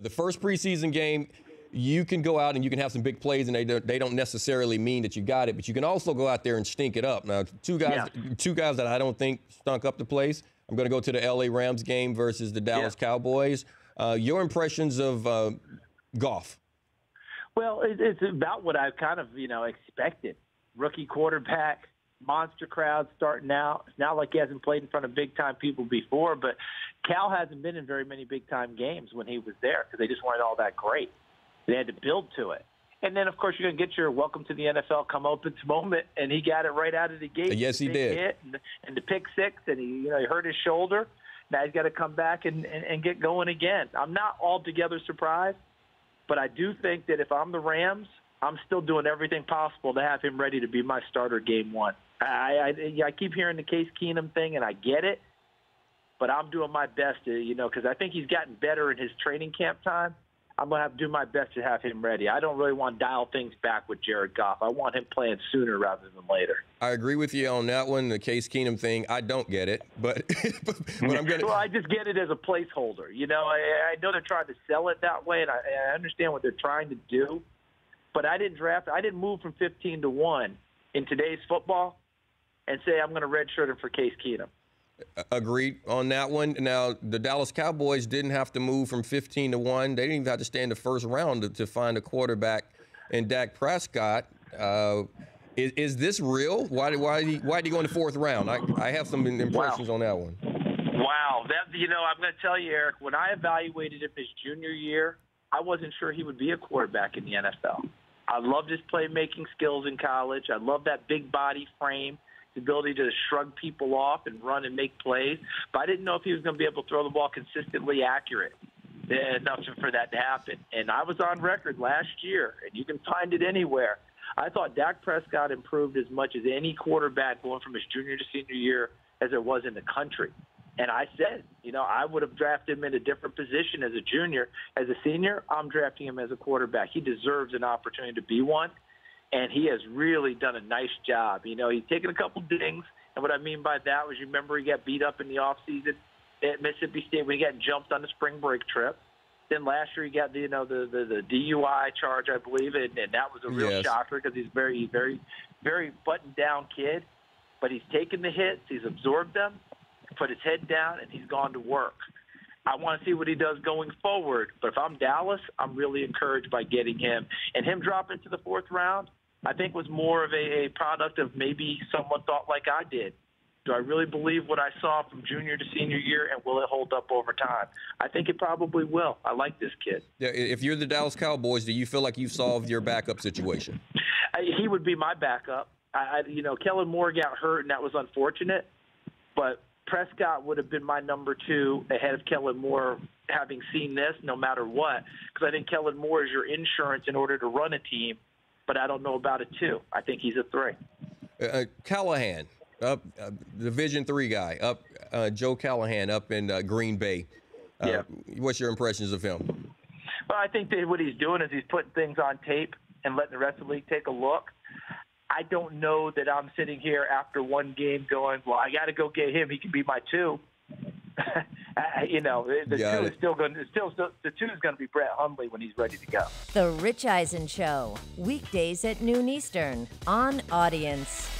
The first preseason game, you can go out and you can have some big plays, and they don't necessarily mean that you got it, but you can also go out there and stink it up. Now, two guys that I don't think stunk up the place. I'm going to go to the L.A. Rams game versus the Dallas Cowboys. Your impressions of Goff? Well, it's about what I kind of, expected. Rookie quarterback, monster crowd starting out. It's not like he hasn't played in front of big-time people before, but Cal hasn't been in very many big-time games when he was there because they just weren't all that great. They had to build to it. And then, of course, you're going to get your welcome to the NFL comeuppance moment, and he got it right out of the gate. Yes, he did. Hit and the pick six, and he hurt his shoulder. Now he's got to come back and get going again. I'm not altogether surprised, but I do think that if I'm the Rams, I'm still doing everything possible to have him ready to be my starter game one. I keep hearing the Case Keenum thing, and I get it, but I'm doing my best to, because I think he's gotten better in his training camp time. I'm going to have to do my best to have him ready. I don't really want to dial things back with Jared Goff. I want him playing sooner rather than later. I agree with you on that one, the Case Keenum thing. I don't get it, but I'm going to. Well, I just get it as a placeholder. I know they're trying to sell it that way, and I understand what they're trying to do. But I didn't move from 15 to 1 in today's football and say I'm going to redshirt him for Case Keenum. Agreed on that one. Now, the Dallas Cowboys didn't have to move from 15 to 1. They didn't even have to stay in the first round to find a quarterback in Dak Prescott. Is this real? Why did he go in the fourth round? I have some impressions on that one. Wow. I'm going to tell you, Eric, when I evaluated him his junior year, I wasn't sure he would be a quarterback in the NFL. I loved his playmaking skills in college. I loved that big body frame, the ability to shrug people off and run and make plays. But I didn't know if he was going to be able to throw the ball consistently accurate enough for that to happen. And I was on record last year, and you can find it anywhere. I thought Dak Prescott improved as much as any quarterback going from his junior to senior year as there was in the country. And I said, I would have drafted him in a different position as a junior. As a senior, I'm drafting him as a quarterback. He deserves an opportunity to be one. And he has really done a nice job. He's taken a couple dings, and what I mean by that was, you remember he got beat up in the offseason at Mississippi State when he got jumped on the spring break trip. Then last year he got the DUI charge, I believe, and that was a real shocker because he's a very, very, very buttoned-down kid. But he's taken the hits, he's absorbed them, put his head down, and he's gone to work. I want to see what he does going forward. But if I'm Dallas, I'm really encouraged by getting him. And him dropping to the fourth round, I think was more of a product of maybe someone thought like I did. Do I really believe what I saw from junior to senior year, and will it hold up over time? I think it probably will. I like this kid. Yeah, if you're the Dallas Cowboys, do you feel like you've solved your backup situation? He would be my backup. Kellen Moore got hurt, and that was unfortunate. But Prescott would have been my number 2 ahead of Kellen Moore, having seen this no matter what, because I think Kellen Moore is your insurance in order to run a team. But I don't know about a 2. I think he's a 3. Callahan, Division III guy, Joe Callahan up in Green Bay. What's your impressions of him? Well, I think that what he's doing is he's putting things on tape and letting the rest of the league take a look. I don't know that I'm sitting here after one game going, well, I got to go get him. He can be my 2. The 2 is still going. The 2 is going to be Brett Hundley when he's ready to go. The Rich Eisen Show, weekdays at noon Eastern on Audience.